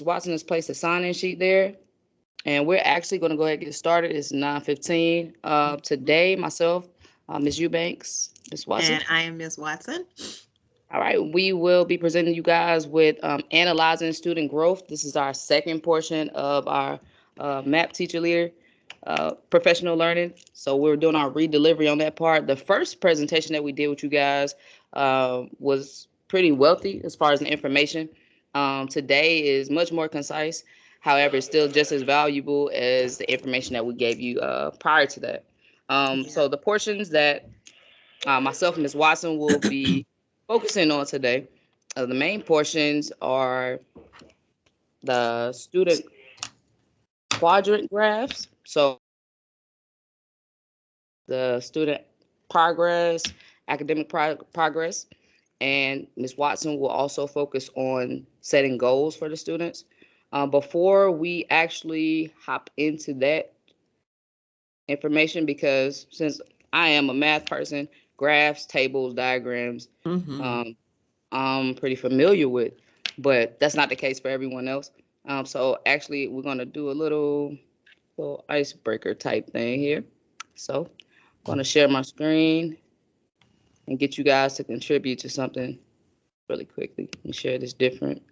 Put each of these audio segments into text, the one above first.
Watson has placed a sign-in sheet there, and we're actually going to go ahead and get started. It's 9:15. Today, myself, Ms. Eubanks, Ms. Watson. And I am Miss Watson. All right, we will be presenting you guys with analyzing student growth. This is our second portion of our MAP teacher leader professional learning. So we're doing our re-delivery on that part. The first presentation that we did with you guys was pretty wealthy as far as the information. Today is much more concise. However, it's still just as valuable as the information that we gave you prior to that. So the portions that myself and Ms. Watson will be focusing on today, the main portions are the student quadrant graphs. So the student progress, academic progress, and Ms. Watson will also focus on setting goals for the students. Before we actually hop into that information, because since I am a math person, graphs, tables, diagrams, I'm pretty familiar with, but that's not the case for everyone else. So actually, we're gonna do a little icebreaker type thing here. So I'm gonna share my screen and get you guys to contribute to something really quickly. Let me share this different.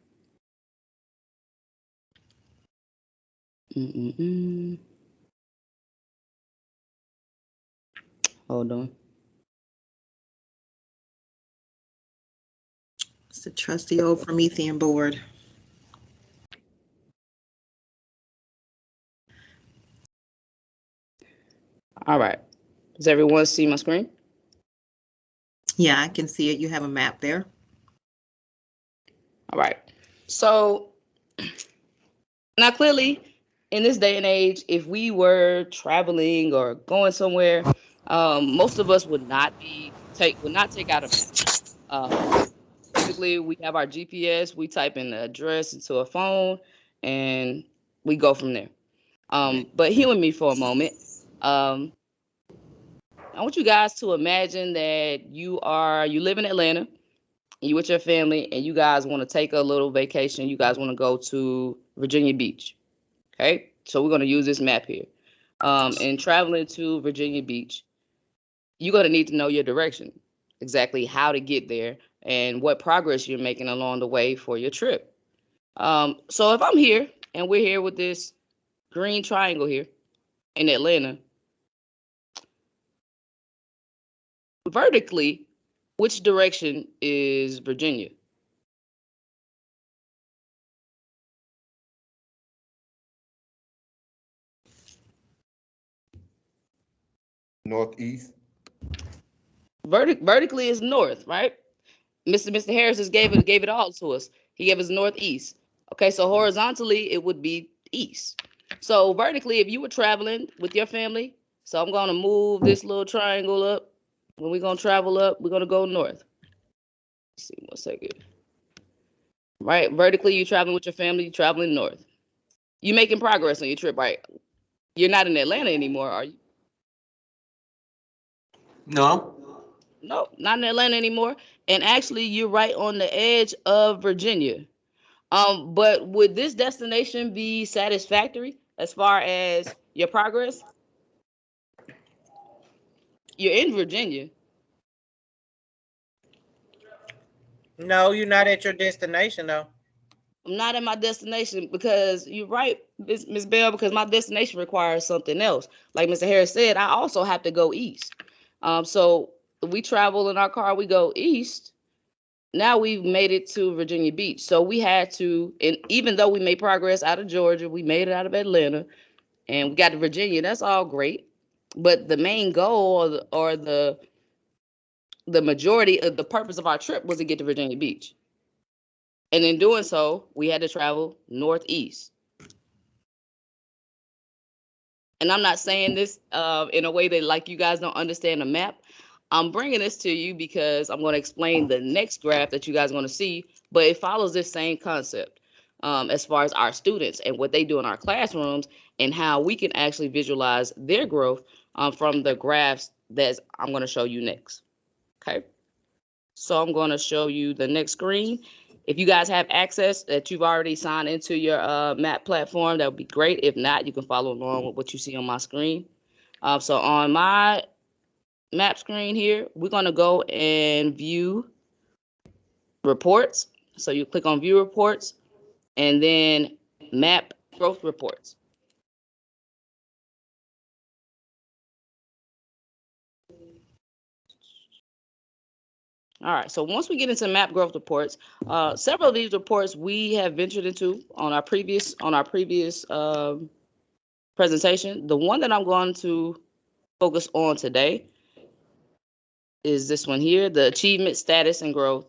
Hold on. It's the trusty old Promethean board. All right. Does everyone see my screen? Yeah, I can see it. You have a map there. All right. So now clearly in this day and age, if we were traveling or going somewhere, most of us would not take out a map. Typically, we have our GPS. We type in the address into a phone, and we go from there. But humor me for a moment. I want you guys to imagine that you live in Atlanta, and you with your family, and you guys want to take a little vacation. You guys want to go to Virginia Beach. Okay, so we're going to use this map here. And traveling to Virginia Beach, you're going to need to know your direction, exactly how to get there, and what progress you're making along the way for your trip. So if I'm here and we're here with this green triangle here in Atlanta, vertically, which direction is Virginia? Northeast. Vertically is north, right? Mr. Harris just gave it all to us. He gave us northeast. Okay, so horizontally it would be east. So vertically, if you were traveling with your family, so I'm gonna move this little triangle up. When we're gonna travel up, we're gonna go north. Let's see, 1 second. Right, vertically, you traveling with your family, you traveling north. You making progress on your trip, right? You're not in Atlanta anymore, are you? No. No, not in Atlanta anymore. And actually, you're right on the edge of Virginia. But would this destination be satisfactory as far as your progress? You're in Virginia. No, you're not at your destination though. I'm not at my destination because you're right, Miss Bell, because my destination requires something else. Like Mr. Harris said, I also have to go east. So we travel in our car, we go east. Now we've made it to Virginia Beach. So we had to, and even though we made progress out of Georgia, we made it out of Atlanta, and we got to Virginia. That's all great. But the main goal or the majority of the purpose of our trip was to get to Virginia Beach. And in doing so, we had to travel northeast. And I'm not saying this in a way that like you guys don't understand the map. I'm bringing this to you because I'm going to explain the next graph that you guys are going to see, but it follows this same concept as far as our students and what they do in our classrooms and how we can actually visualize their growth from the graphs that I'm going to show you next. Okay. So I'm going to show you the next screen. If you guys have access that you've already signed into your map platform, that would be great. If not, you can follow along with what you see on my screen. So on my map screen here, we're going to go and view reports. So you click on view reports and then map growth reports. All right, so once we get into map growth reports, several of these reports we have ventured into on our previous presentation. The one that I'm going to focus on today is this one here, the achievement, status, and growth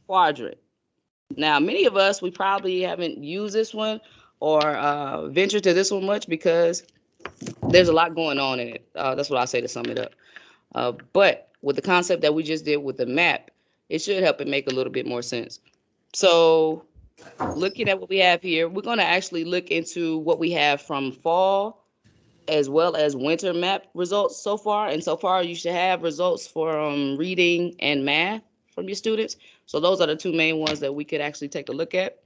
quadrant. Now, many of us, we probably haven't used this one or ventured to this one much because there's a lot going on in it. That's what I say to sum it up. But with the concept that we just did with the map, it should help it make a little bit more sense. So looking at what we have here, we're going to actually look into what we have from fall as well as winter map results so far. And so far, you should have results for reading and math from your students. So those are the two main ones that we could actually take a look at.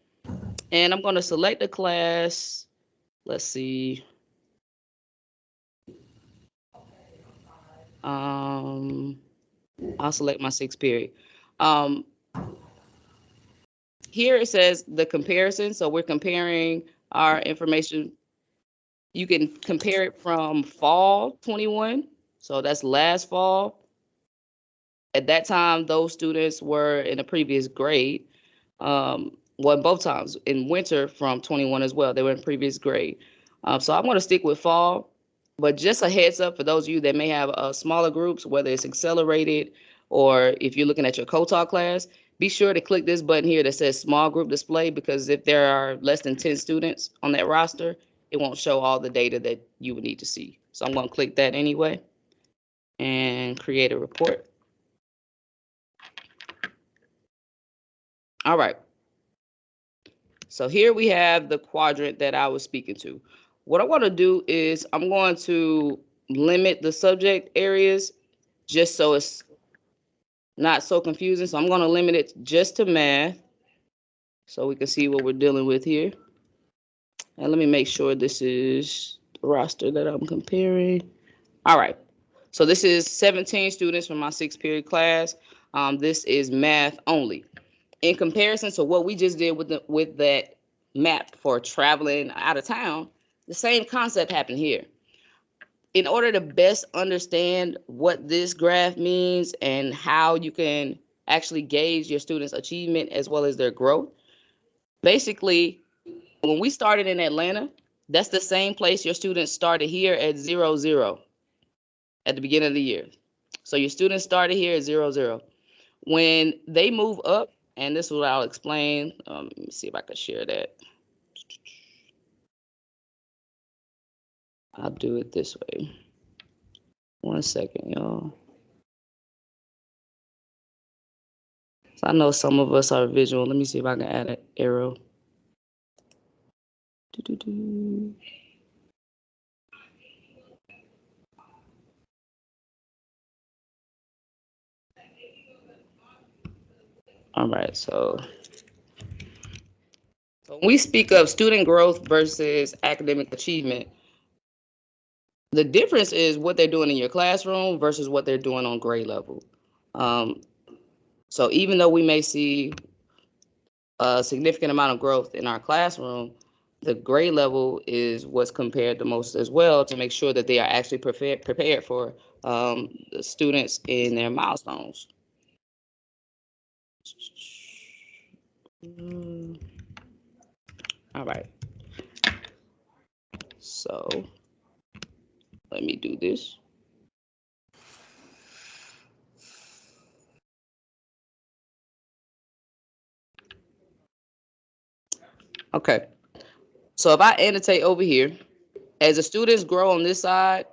And I'm going to select the class. Let's see. I'll select my 6th period. Here it says the comparison. So we're comparing our information. You can compare it from fall 21. So that's last fall. At that time, those students were in a previous grade. Well, both times in winter from 21 as well, they were in previous grade. So I'm going to stick with fall. But just a heads up for those of you that may have smaller groups, whether it's accelerated or if you're looking at your co-talk class, be sure to click this button here that says small group display, because if there are less than 10 students on that roster, it won't show all the data that you would need to see. So I'm going to click that anyway and create a report. All right. So here we have the quadrant that I was speaking to. What I want to do is I'm going to limit the subject areas just so it's not so confusing. So I'm going to limit it just to math so we can see what we're dealing with here. And let me make sure this is the roster that I'm comparing. All right. So this is 17 students from my 6th period class. This is math only. In comparison to what we just did with that map for traveling out of town, the same concept happened here. In order to best understand what this graph means and how you can actually gauge your students' achievement as well as their growth, basically, when we started in Atlanta, that's the same place your students started here at 0, 0 at the beginning of the year. So your students started here at 0, 0. When they move up, and this is what I'll explain. Let me see if I can share that. I'll do it this way. 1 second, y'all. So I know some of us are visual. Let me see if I can add an arrow. All right, so when we speak of student growth versus academic achievement, the difference is what they're doing in your classroom versus what they're doing on grade level. So even though we may see a significant amount of growth in our classroom, the grade level is what's compared the most as well to make sure that they are actually prepared for the students in their milestones. All right. So let me do this. Okay. So if I annotate over here, as the students grow on this side,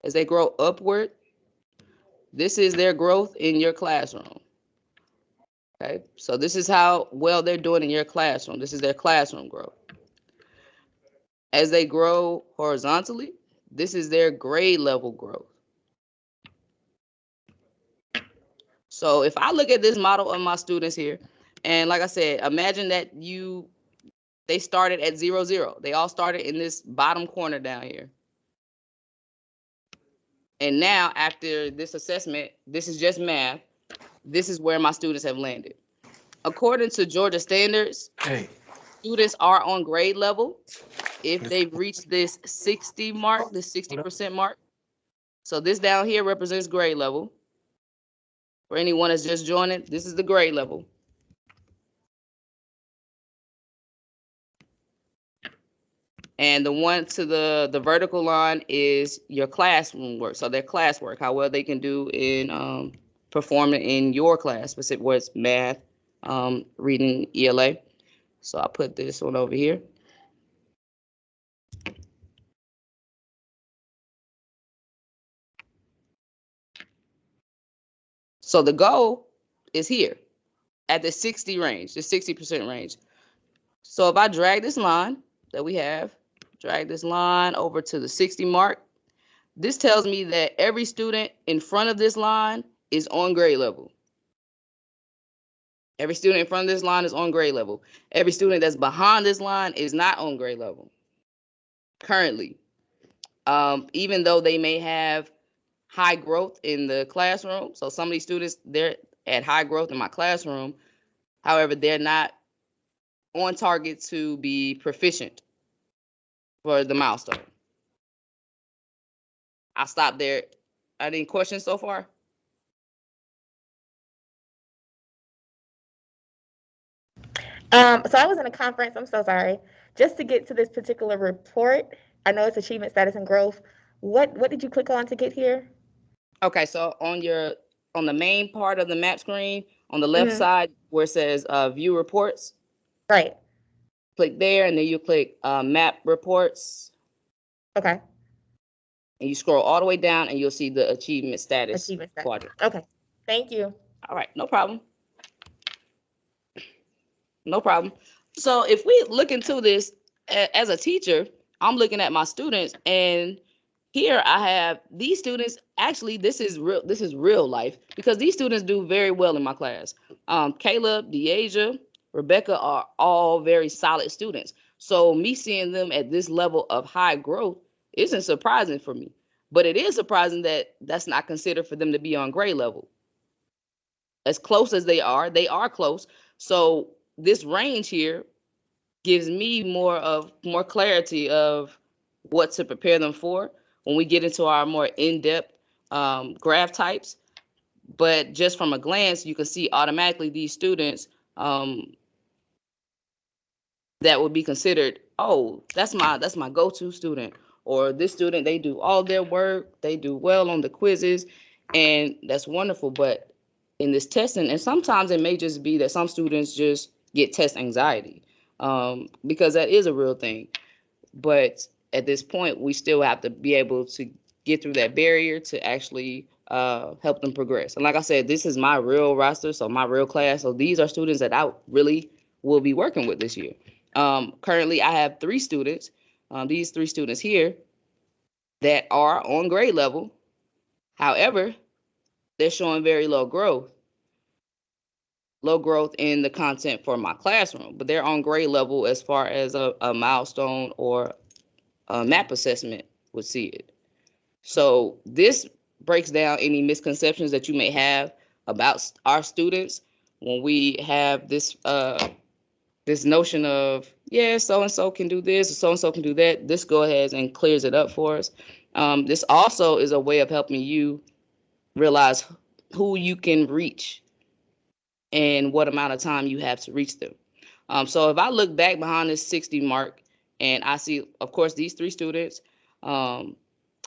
as they grow upward, this is their growth in your classroom. Okay, so this is how well they're doing in your classroom. This is their classroom growth. As they grow horizontally, this is their grade level growth. So if I look at this model of my students here, and like I said, imagine that they started at 0, 0. They all started in this bottom corner down here. And now after this assessment, this is just math. This is where my students have landed. According to Georgia standards, students are on grade level if they've reached this 60 mark, this 60% mark. So this down here represents grade level. For anyone that's just joining, this is the grade level. And the one to the vertical line is your classroom work. So their classwork, how well they can do in performing in your class, specific where it's math, reading, ELA. So I'll put this one over here. So the goal is here at the 60 range, the 60% range. So if I drag this line that we have, drag this line over to the 60 mark, this tells me that every student in front of this line is on grade level. Every student in front of this line is on grade level. Every student that's behind this line is not on grade level currently. Even though they may have high growth in the classroom. So some of these students, they're at high growth in my classroom. However, they're not on target to be proficient for the milestone. I'll stop there. Any questions so far? So I was in a conference, I'm so sorry, just to get to this particular report. I know it's achievement status and growth. What did you click on to get here? Okay, so on the main part of the map screen, on the left side where it says view reports, Right. click there, and then you click map reports. Okay. And you scroll all the way down and you'll see the achievement status quadrant. Okay. Thank you. All right, no problem. No problem. So if we look into this as a teacher, I'm looking at my students, and here I have these students. Actually, this is real life, because these students do very well in my class. Caleb, Dekeitha, Rebecca are all very solid students. So me seeing them at this level of high growth isn't surprising for me. But it is surprising that that's not considered for them to be on grade level. As close as they are close. So this range here gives me more clarity of what to prepare them for when we get into our more in-depth graph types. But just from a glance, you can see automatically these students that would be considered, oh, that's my go-to student, or this student, they do all their work, they do well on the quizzes, and that's wonderful. But in this testing, and sometimes it may just be that some students just get test anxiety, because that is a real thing. But at this point, we still have to be able to get through that barrier to actually help them progress. And like I said, this is my real roster, so my real class. So these are students that I really will be working with this year. Currently, I have 3 students, these 3 students here, that are on grade level. However, they're showing very low growth in the content for my classroom, but they're on grade level as far as a milestone or a map assessment would see it. So this breaks down any misconceptions that you may have about our students when we have this this notion of, yeah, so-and-so can do this, or so-and-so can do that. This go ahead and clears it up for us. This also is a way of helping you realize who you can reach and what amount of time you have to reach them. So if I look back behind this 60 mark, and I see, of course, these 3 students,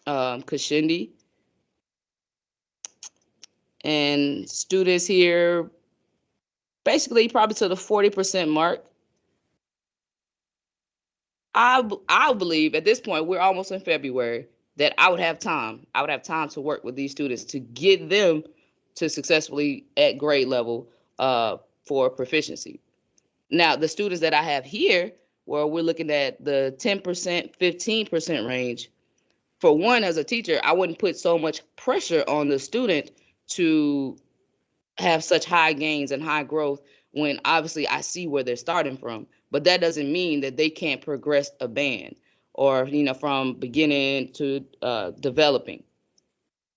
Kashindi, and students here, basically probably to the 40% mark. I believe at this point, we're almost in February, that I would have time. I would have time to work with these students to get them to successfully at grade level for proficiency. Now, the students that I have here, where we're looking at the 10%, 15% range, for one, as a teacher, I wouldn't put so much pressure on the student to have such high gains and high growth when obviously I see where they're starting from. But that doesn't mean that they can't progress a band or, from beginning to developing.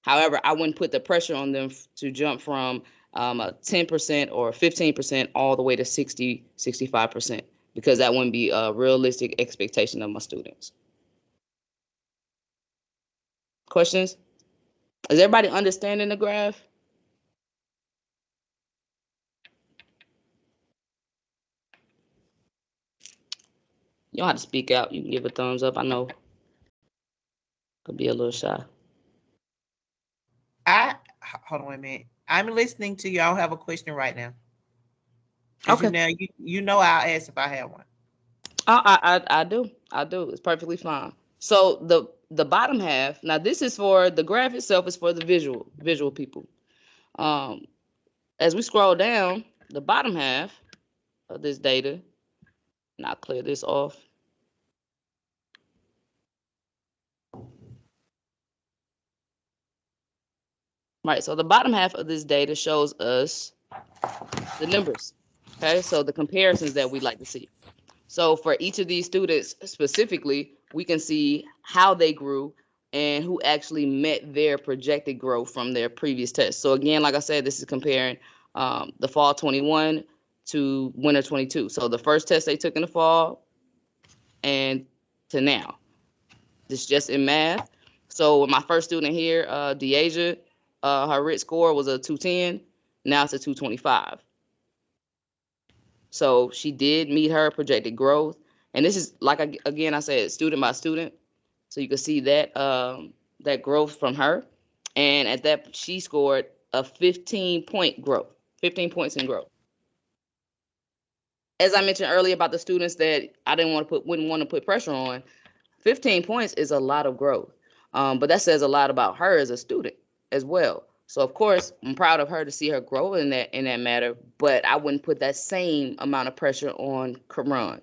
However, I wouldn't put the pressure on them to jump from a 10% or 15% all the way to 60, 65%, because that wouldn't be a realistic expectation of my students. Questions? Is everybody understanding the graph? You don't have to speak out. You can give a thumbs up. I know could be a little shy. Hold on a minute. I'm listening to y'all. Have a question right now. Okay. You know I'll ask if I have one. I do. It's perfectly fine. So the bottom half, now this is for the graph itself is for the visual people. As we scroll down, the bottom half of this data, and I'll clear this off. Right, so the bottom half of this data shows us the numbers. Okay, so the comparisons that we like to see. So for each of these students specifically, we can see how they grew and who actually met their projected growth from their previous test. So again, like I said, this is comparing the fall 21 to winter 22. So the first test they took in the fall and to now. This is just in math. So with my first student here, Dekeitha, her RIT score was a 210. Now it's a 225. So she did meet her projected growth. And this is, like, again, I said, student by student. So you can see that that growth from her. And at that, she scored a 15-point growth, 15 points in growth. As I mentioned earlier about the students that I wouldn't want to put pressure on, 15 points is a lot of growth. But that says a lot about her as a student as well. So of course, I'm proud of her to see her grow in that matter, but I wouldn't put that same amount of pressure on Karan,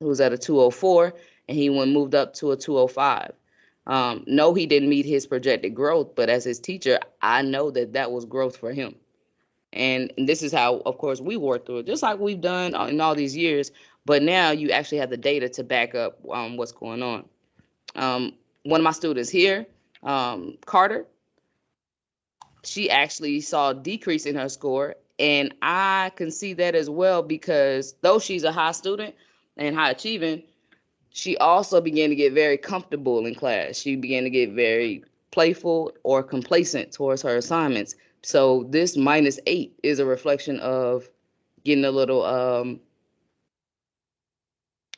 who was at a 204, and he moved up to a 205. No, he didn't meet his projected growth, but as his teacher, I know that was growth for him. And this is how, of course, we work through it, just like we've done in all these years. But now you actually have the data to back up what's going on. One of my students here, Carter, she actually saw a decrease in her score. And I can see that as well, because though she's a high student and high achieving, she also began to get very comfortable in class. She began to get very playful or complacent towards her assignments. So this -8 is a reflection of getting a little,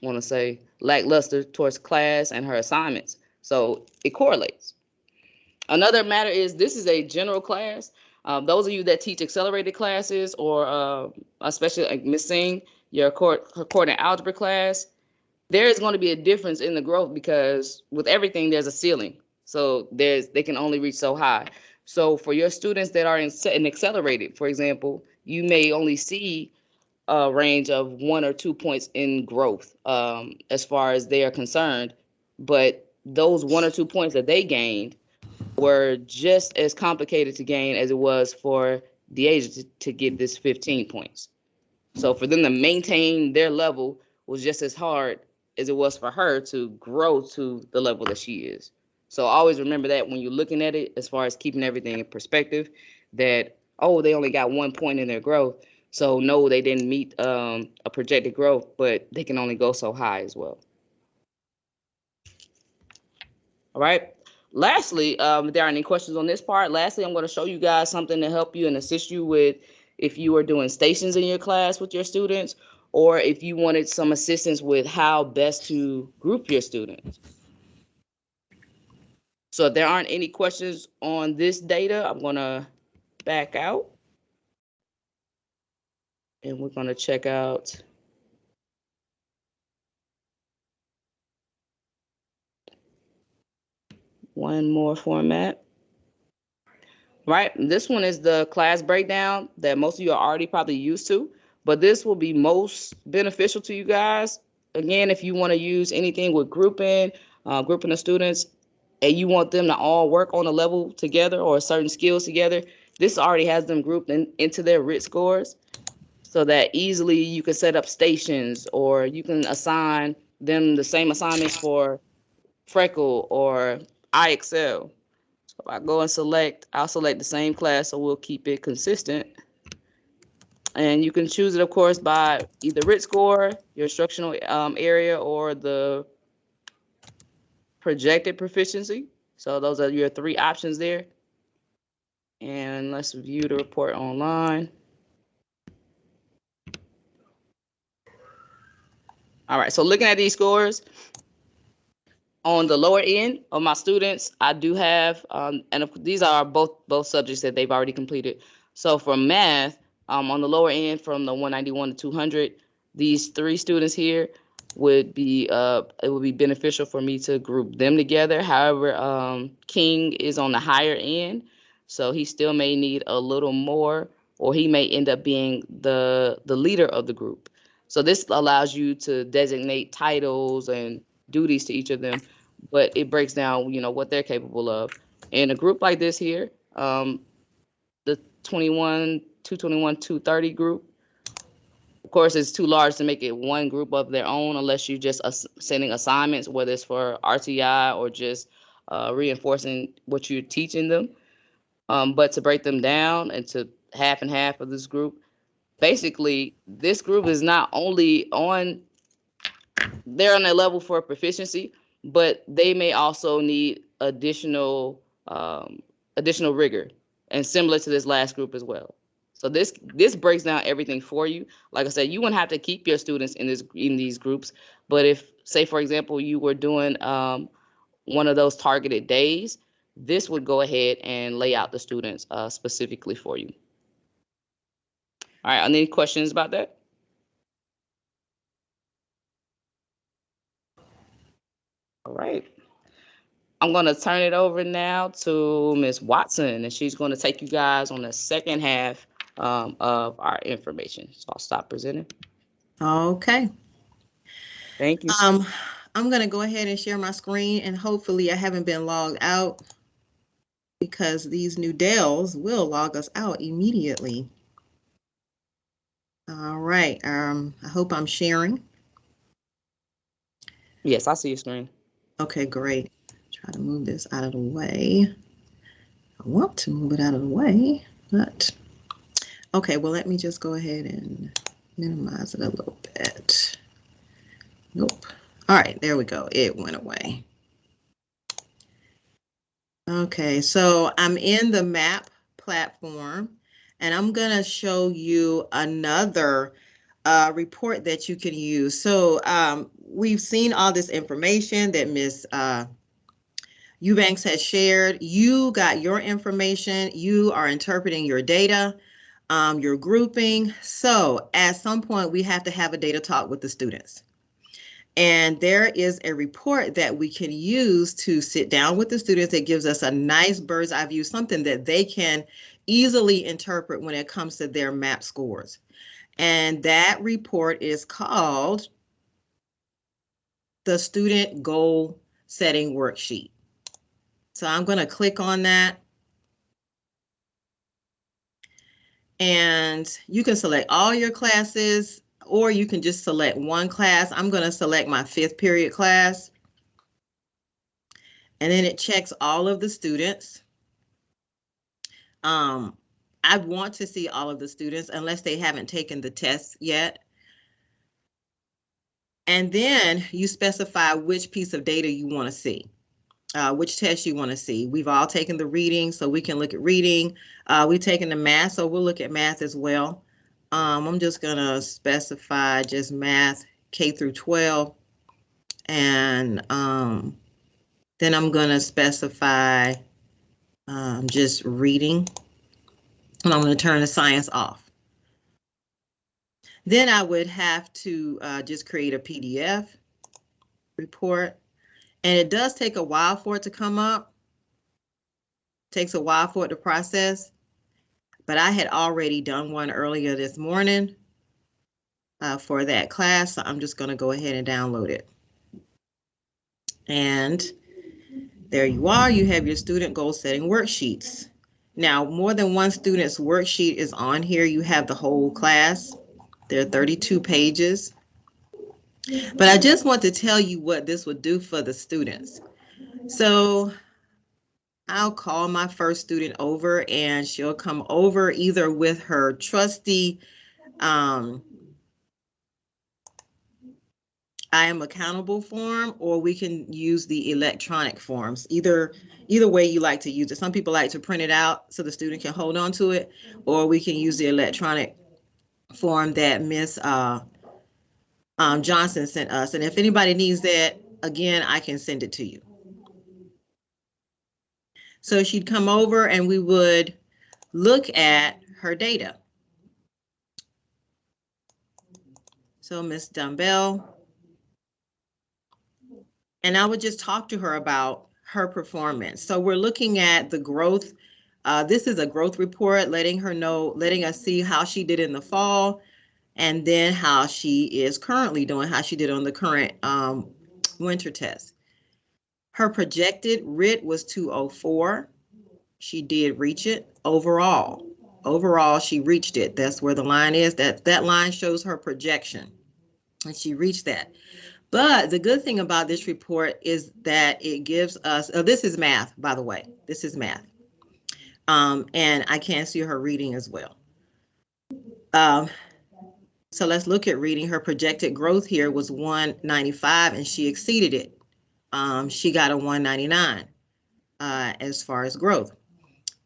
want to say, lackluster towards class and her assignments. So it correlates. Another matter is, this is a general class. Those of you that teach accelerated classes, or especially like Miss Singh, your coordinate algebra class, there is going to be a difference in the growth, because with everything there's a ceiling. So they can only reach so high. So for your students that are in accelerated, for example, you may only see a range of 1 or 2 points in growth as far as they are concerned. But those 1 or 2 points that they gained were just as complicated to gain as it was for the age to get this 15 points. So for them to maintain their level was just as hard as it was for her to grow to the level that she is. So always remember that when you're looking at it, as far as keeping everything in perspective, that, oh, they only got 1 point in their growth. So no, they didn't meet a projected growth, but they can only go so high as well. All right. Lastly, if there are any questions on this part, lastly, I'm going to show you guys something to help you and assist you with if you are doing stations in your class with your students, or if you wanted some assistance with how best to group your students. So if there aren't any questions on this data, I'm going to back out. And we're going to check out one more format. Right, this one is the class breakdown that most of you are already probably used to, but this will be most beneficial to you guys. Again, if you want to use anything with grouping the students, and you want them to all work on a level together or certain skills together, this already has them grouped into their RIT scores, so that easily you can set up stations, or you can assign them the same assignments for Freckle or IXL. So if I go and select, I'll select the same class, so we'll keep it consistent. And you can choose it, of course, by either RIT score, your instructional area, or the projected proficiency. So those are your three options there. And let's view the report online. All right, so looking at these scores, on the lower end of my students, I do have, and these are both subjects that they've already completed. So for math, on the lower end, from the 191 to 200, these three students here would be, it would be beneficial for me to group them together. However, King is on the higher end, so he still may need a little more, or he may end up being the leader of the group. So this allows you to designate titles and duties to each of them, but it breaks down, what they're capable of. In a group like this here, the 230 group, of course, it's too large to make it one group of their own, unless you just sending assignments, whether it's for RTI or just reinforcing what you're teaching them. But to break them down into half and half of this group, basically, this group is not only they're on their level for proficiency, but they may also need additional rigor, and similar to this last group as well. So this breaks down everything for you. Like I said, you wouldn't have to keep your students in these groups, but if, say for example, you were doing one of those targeted days, this would go ahead and lay out the students specifically for you. All right, any questions about that? All right. I'm going to turn it over now to Ms. Watson, and she's going to take you guys on the second half of our information. So I'll stop presenting. Okay. Thank you. I'm going to go ahead and share my screen, and hopefully I haven't been logged out, because these new Dells will log us out immediately. All right. I hope I'm sharing. Yes, I see your screen. Okay, great. Try to move this out of the way. I want to move it out of the way, but okay, well, let me just go ahead and minimize it a little bit. Nope. All right, there we go. It went away. Okay, so I'm in the map platform, and I'm going to show you another report that you can use. So we've seen all this information that Ms. Eubanks has shared. You got your information. You are interpreting your data. You're grouping. So at some point, we have to have a data talk with the students. And there is a report that we can use to sit down with the students that gives us a nice bird's eye view, something that they can easily interpret when it comes to their MAP scores. And that report is called the Student Goal Setting Worksheet. So I'm going to click on that. And you can select all your classes, or you can just select one class. I'm going to select my 5th period class. And then it checks all of the students. I want to see all of the students unless they haven't taken the test yet. And then you specify which piece of data you want to see, which test you want to see. We've all taken the reading, so we can look at reading. We've taken the math, so we'll look at math as well. I'm just going to specify just math K through 12. And then I'm going to specify just reading. And I'm going to turn the science off. Then I would have to just create a PDF report. And it does take a while for it to come up. It takes a while for it to process. But I had already done one earlier this morning for that class. So I'm just going to go ahead and download it. And there you are. You have your student goal setting worksheets. Now, more than one student's worksheet is on here. You have the whole class. There are 32 pages. But I just want to tell you what this would do for the students. So I'll call my first student over and she'll come over either with her trusty I am accountable form, or we can use the electronic forms. Either way you like to use it. Some people like to print it out so the student can hold on to it, or we can use the electronic form that Miss Johnson sent us. And if anybody needs that, again, I can send it to you. So she'd come over and we would look at her data. So Miss Dumbbell, and I would just talk to her about her performance. So we're looking at the growth. This is a growth report, letting us see how she did in the fall, and then how she is currently doing, how she did on the current winter test. Her projected RIT was 204. She did reach it overall. Overall, she reached it. That's where the line is. That line shows her projection, and she reached that. But the good thing about this report is that it gives us, this is math, by the way, this is math. And I can see her reading as well. So let's look at reading. Her projected growth here was 195 and she exceeded it. She got a 199 as far as growth.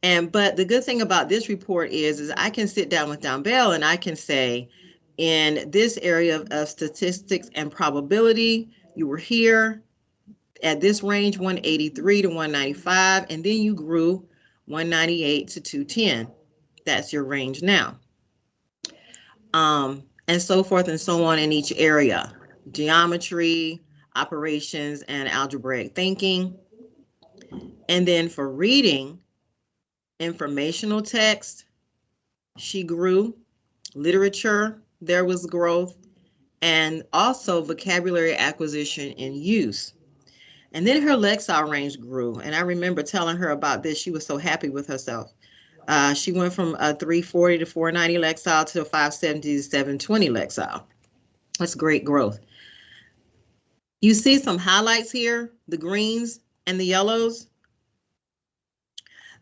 But the good thing about this report is I can sit down with Dumbbell and I can say, in this area of statistics and probability, you were here at this range, 183 to 195, and then you grew 198 to 210. That's your range now. And so forth and so on in each area. Geometry, operations, and algebraic thinking. And then for reading, informational text, she grew. Literature, there was growth. And also vocabulary acquisition and use. And then her Lexile range grew. And I remember telling her about this. She was so happy with herself. She went from a 340 to 490 Lexile to a 570 to 720 Lexile. That's great growth. You see some highlights here, the greens and the yellows.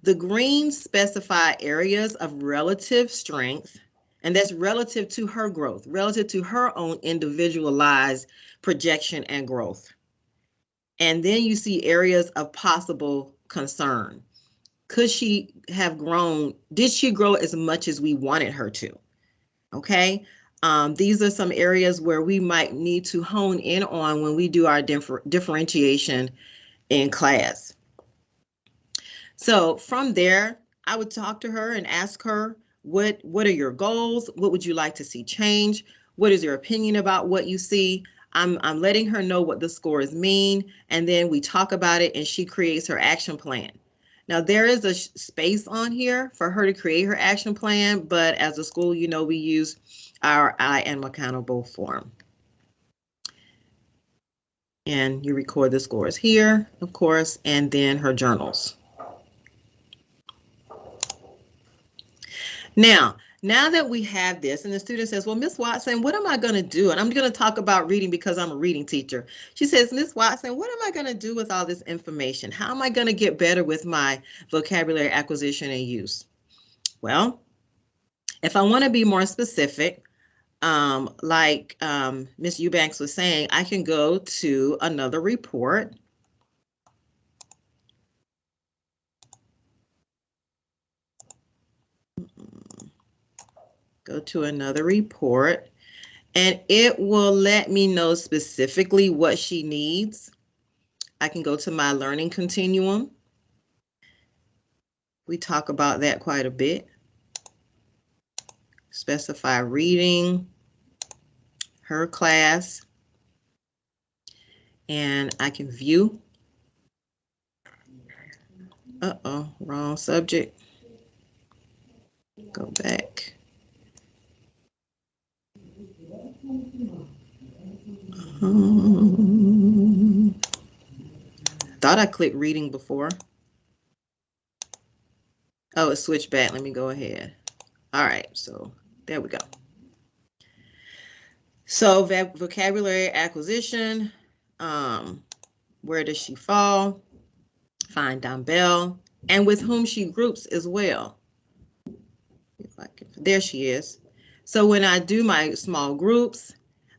The greens specify areas of relative strength, and that's relative to her growth, relative to her own individualized projection and growth. And then you see areas of possible concern. Could she have grown? Did she grow as much as we wanted her to? Okay. These are some areas where we might need to hone in on when we do our differentiation in class. So from there, I would talk to her and ask her, what are your goals? What would you like to see change? What is your opinion about what you see? I'm letting her know what the scores mean, and then we talk about it and she creates her action plan. Now there is a space on here for her to create her action plan, but as a school, you know, we use our I am accountable form. And you record the scores here, of course, and then her journals. Now that we have this, and the student says, well, Miss Watson, what am I going to do? And I'm going to talk about reading because I'm a reading teacher. She says, Miss Watson, what am I going to do with all this information? How am I going to get better with my vocabulary acquisition and use? Well, if I want to be more specific, like Miss Eubanks was saying, I can go to another report. Go to another report, and it will let me know specifically what she needs. I can go to my learning continuum. We talk about that quite a bit. Specify reading, her class, and I can view. Uh-oh, wrong subject. Go back. Thought I clicked reading before. Oh, it switched back. Let me go ahead. All right, so there we go. So vocabulary acquisition, where does she fall? Find dumbbell, and with whom she groups as well. If I can, there she is. So when I do my small groups,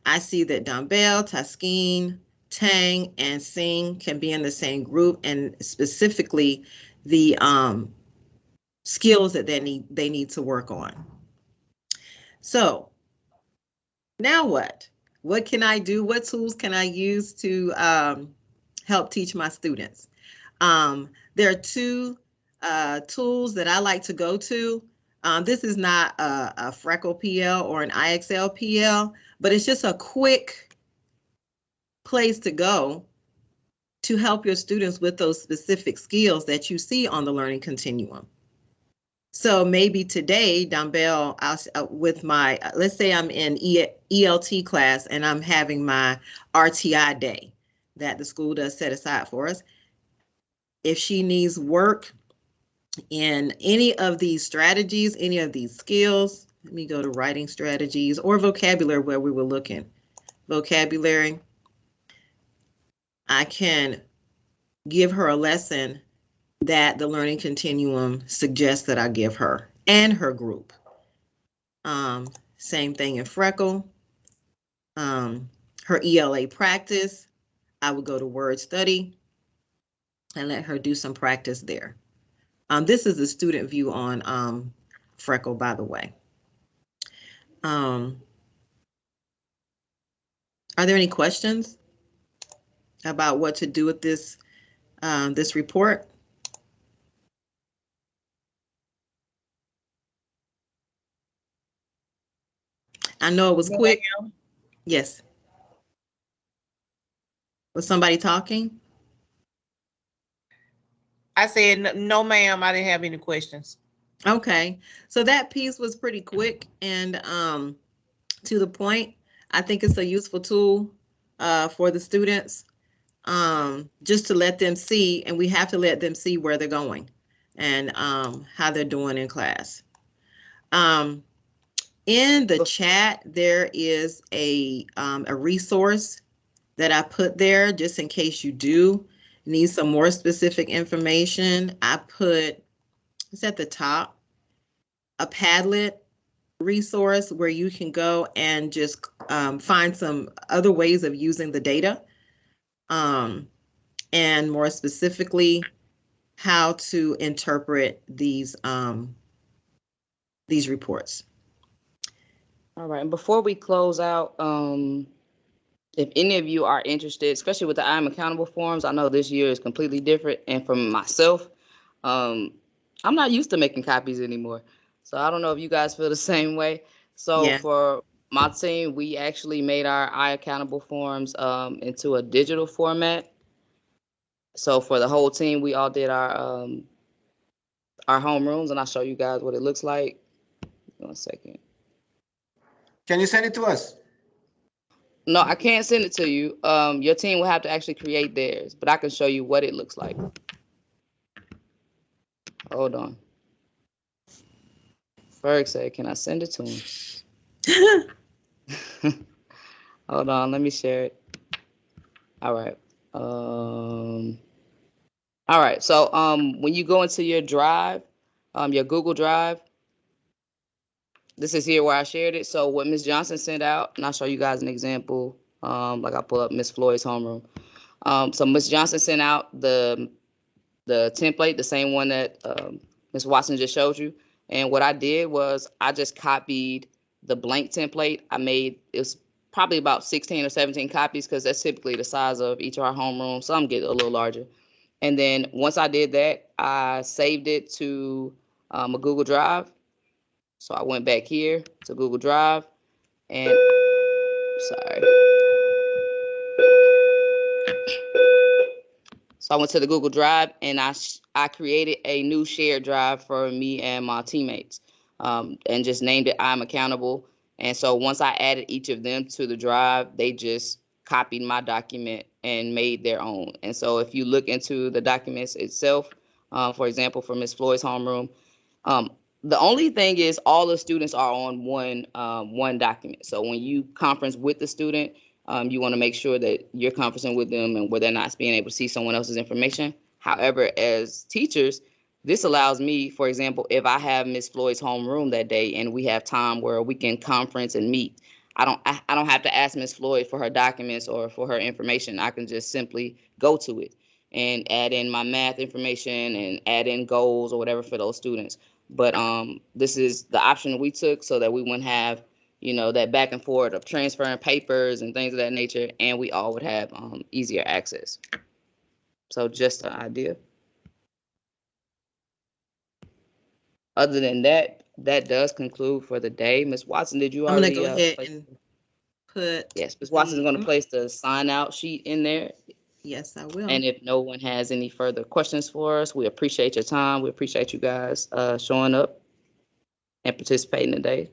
I see that dumbbell, Taskeen, Tang, and Sing can be in the same group, and specifically the skills that they need to work on. So now what? What can I do? What tools can I use to help teach my students? There are two tools that I like to go to. This is not a Freckle PL or an IXL PL, but it's just a quick place to go to help your students with those specific skills that you see on the learning continuum. So maybe today, dumbbell, with my, let's say I'm in ELT class and I'm having my RTI day that the school does set aside for us. If she needs work in any of these strategies, any of these skills, let me go to writing strategies or vocabulary where we were looking. Vocabulary, I can give her a lesson that the learning continuum suggests that I give her and her group. Same thing in Freckle. Her ELA practice, I would go to word study and let her do some practice there. This is the student view on Freckle, by the way. Are there any questions about what to do with this this report? I know it was quick. Yes. Was somebody talking? I said, no, ma'am, I didn't have any questions. Okay, so that piece was pretty quick and to the point. I think it's a useful tool for the students, just to let them see, and we have to let them see where they're going and how they're doing in class. In the chat, there is a resource that I put there just in case you do need some more specific information. I put, it's at the top, a Padlet resource where you can go and just find some other ways of using the data, and more specifically, how to interpret these reports. All right, and before we close out, if any of you are interested, especially with the I'm accountable forms, I know this year is completely different. And for myself, I'm not used to making copies anymore. So I don't know if you guys feel the same way. So Yeah. for my team, we actually made our I accountable forms into a digital format. So for the whole team, we all did our homerooms, and I'll show you guys what it looks like. 1 second. Can you send it to us? No, I can't send it to you. Your team will have to actually create theirs, but I can show you what it looks like. Hold on. Ferg said, can I send it to him? Hold on, let me share it. All right. All right, so when you go into your drive, your Google Drive, this is here where I shared it. So what Ms. Johnson sent out, and I'll show you guys an example. Like I pull up Miss Floyd's homeroom. So Ms. Johnson sent out the template, the same one that Ms. Watson just showed you. And what I did was I just copied the blank template. I made, it was probably about 16 or 17 copies because that's typically the size of each of our homerooms. Some get a little larger. And then once I did that, I saved it to a Google Drive. So I went back here to Google Drive and, sorry. So I went to the Google Drive and I created a new shared drive for me and my teammates, and just named it I'm Accountable. And so once I added each of them to the drive, they just copied my document and made their own. And so if you look into the documents itself, for example, for Ms. Floyd's homeroom, The only thing is all the students are on one document. So when you conference with the student, you want to make sure that you're conferencing with them and where they're not being able to see someone else's information. However, as teachers, this allows me, for example, if I have Miss Floyd's homeroom that day and we have time where we can conference and meet, I don't have to ask Miss Floyd for her documents or for her information. I can just simply go to it and add in my math information and add in goals or whatever for those students. But this is the option we took so that we wouldn't have, that back and forth of transferring papers and things of that nature, and we all would have easier access. So just an idea. Other than that, that does conclude for the day. Ms. Watson, did you I'm going already to go ahead place? and put. Yes, Ms. Watson is going to the- place the sign out sheet in there. Yes, I will. And if no one has any further questions for us, we appreciate your time. We appreciate you guys showing up and participating today.